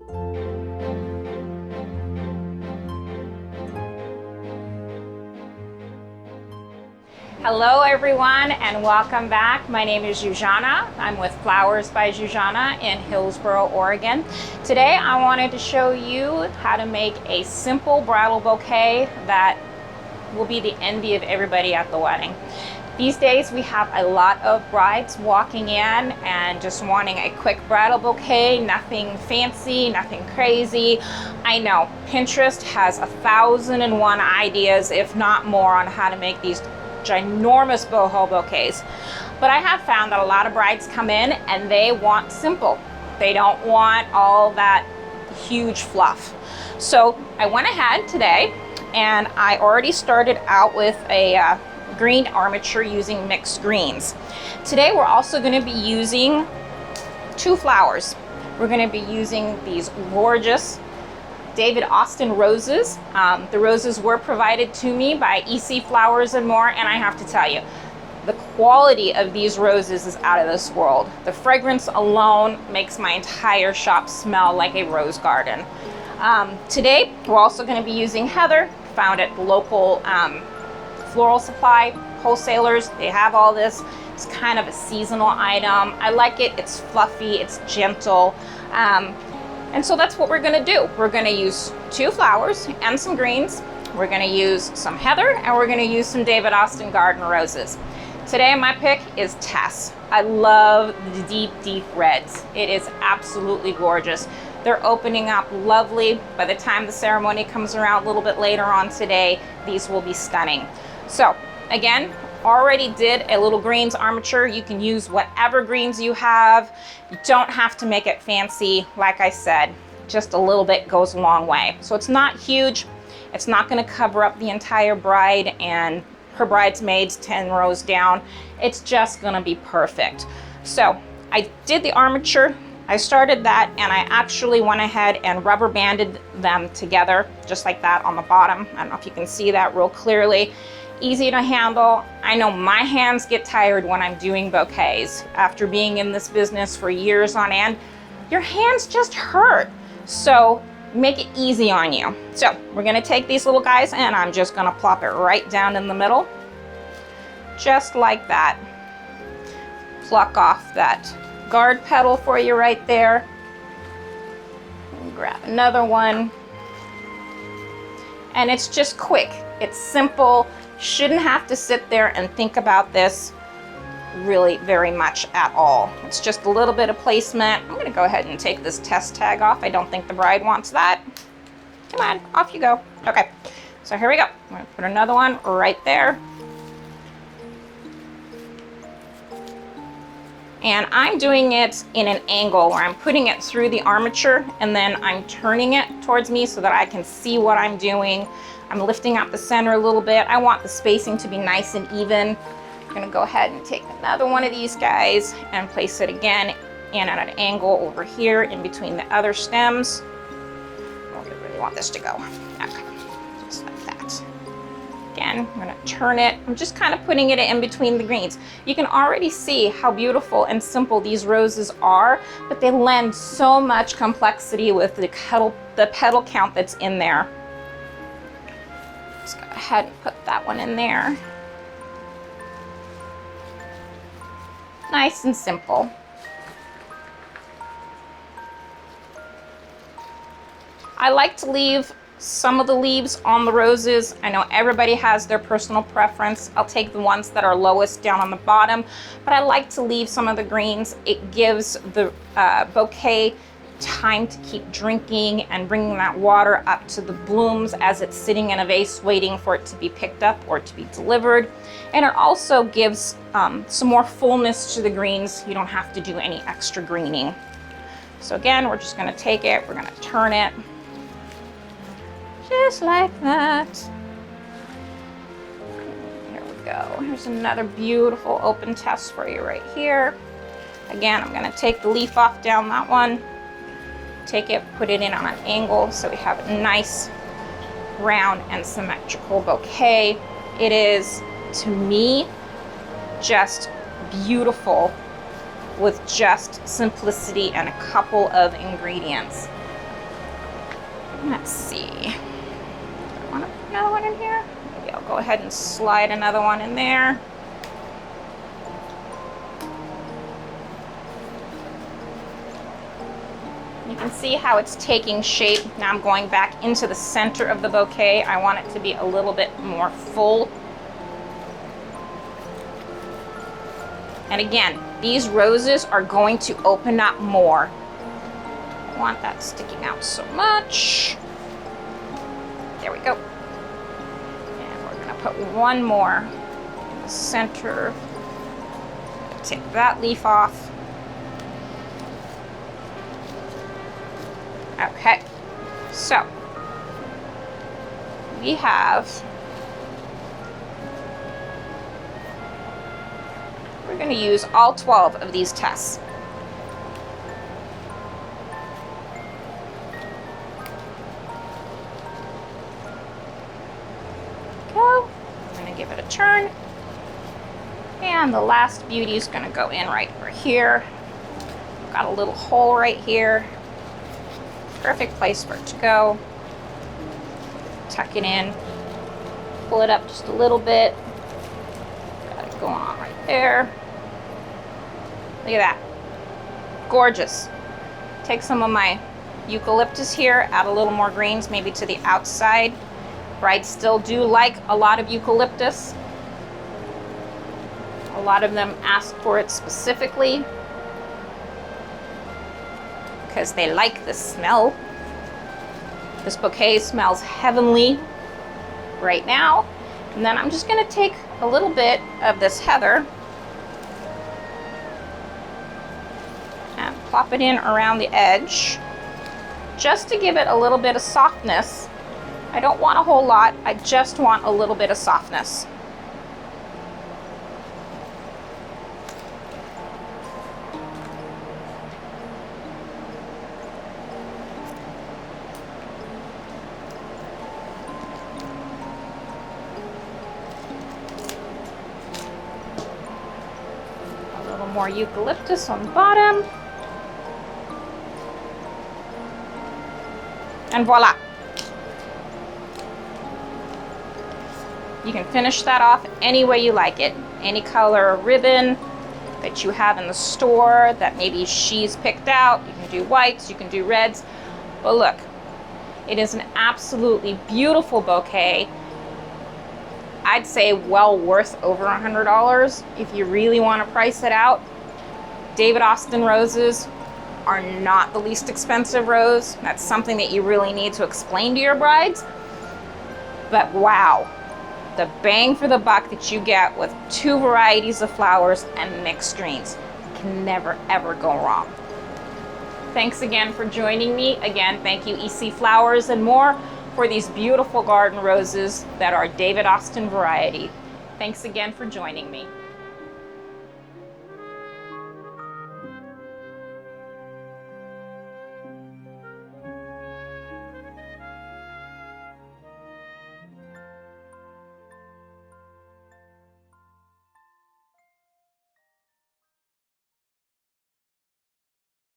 Hello everyone and welcome back. My name is Zsuzsana. I'm with Flowers by Zsuzsana in Hillsboro, Oregon. Today I wanted to show you how to make a simple bridal bouquet that will be the envy of everybody at the wedding. These days we have a lot of brides walking in and just wanting a quick bridal bouquet, nothing fancy, nothing crazy. I know Pinterest has 1,001 ideas, if not more, on how to make these ginormous boho bouquets. But I have found that a lot of brides come in and they want simple. They don't want all that huge fluff. So I went ahead today and I already started out with a green armature using mixed greens. Today we're also going to be using 2 flowers. We're going to be using these gorgeous David Austin roses. The roses were provided to me by EC Flowers and More, and I have to tell you, the quality of these roses is out of this world. The fragrance alone makes my entire shop smell like a rose garden. Today, we're also going to be using heather, found at local floral supply wholesalers. They have all this. It's kind of a seasonal item. I like it. It's fluffy. It's gentle. And so that's what we're going to do. We're going to use 2 flowers and some greens. We're going to use some heather and we're going to use some David Austin garden roses. Today my pick is Tess. I love the deep, deep reds. It is absolutely gorgeous. They're opening up lovely. By the time the ceremony comes around a little bit later on today, these will be stunning. So again, already did a little greens armature. You can use whatever greens you have. You don't have to make it fancy. Like I said, just a little bit goes a long way. So it's not huge. It's not going to cover up the entire bride and her bridesmaids 10 rows down. It's just going to be perfect. So I did the armature. I started that and I actually went ahead and rubber banded them together just like that on the bottom. I don't know if you can see that real clearly. Easy to handle. I know my hands get tired when I'm doing bouquets. After being in this business for years on end, your hands just hurt. So make it easy on you. So we're gonna take these little guys and I'm just gonna plop it right down in the middle. Just like that. Pluck off that guard petal for you right there. And grab another one. And it's just quick. It's simple. Shouldn't have to sit there and think about this really very much at all. It's just a little bit of placement. I'm going to go ahead and take this test tag off. I don't think the bride wants that. Come on, off you go. Okay, so here we go. I'm going to put another one right there. And I'm doing it in an angle where I'm putting it through the armature and then I'm turning it towards me so that I can see what I'm doing. I'm lifting out the center a little bit. I want the spacing to be nice and even. I'm gonna go ahead and take another one of these guys and place it again in at an angle over here in between the other stems. Where do I really want this to go? Okay, just like that. Again, I'm gonna turn it. I'm just kind of putting it in between the greens. You can already see how beautiful and simple these roses are, but they lend so much complexity with the petal count that's in there. Let's go ahead and put that one in there. Nice and simple. I like to leave some of the leaves on the roses. I know everybody has their personal preference. I'll take the ones that are lowest down on the bottom, but I like to leave some of the greens. It gives the bouquet time to keep drinking and bringing that water up to the blooms as it's sitting in a vase waiting for it to be picked up or to be delivered. And it also gives some more fullness to the greens. You don't have to do any extra greening. So again, we're just going to take it, we're going to turn it just like that. Here we go. Here's another beautiful open test for you right here. Again, I'm going to take the leaf off down that one. Take it, put it in on an angle so we have a nice round and symmetrical bouquet. It is, to me, just beautiful with just simplicity and a couple of ingredients. Let's see. Do I want to put another one in here? Maybe I'll go ahead and slide another one in there. You can see how it's taking shape. Now I'm going back into the center of the bouquet. I want it to be a little bit more full. And again, these roses are going to open up more. I don't want that sticking out so much. There we go. And we're gonna put one more in the center. Take that leaf off. Okay, so we have, we're going to use all 12 of these tests. Go. I'm going to give it a turn. And the last beauty is going to go in right over here. Got a little hole right here. Perfect place for it to go. Tuck it in, pull it up just a little bit. Got it going on right there. Look at that. Gorgeous. Take some of my eucalyptus here, add a little more greens, maybe to the outside. Brides still do like a lot of eucalyptus. A lot of them ask for it specifically, because they like the smell. This bouquet smells heavenly right now. And then I'm just gonna take a little bit of this heather and plop it in around the edge, just to give it a little bit of softness. I don't want a whole lot, I just want a little bit of softness. More eucalyptus on the bottom. And voila. You can finish that off any way you like it. Any color ribbon that you have in the store that maybe she's picked out. You can do whites, you can do reds. But look, it is an absolutely beautiful bouquet. I'd say well worth over $100 if you really want to price it out. David Austin roses are not the least expensive rose. That's something that you really need to explain to your brides. But wow, the bang for the buck that you get with 2 varieties of flowers and mixed greens. Can never ever go wrong. Thanks again for joining me. Again, thank you EC Flowers and More for these beautiful garden roses that are David Austin variety. Thanks again for joining me.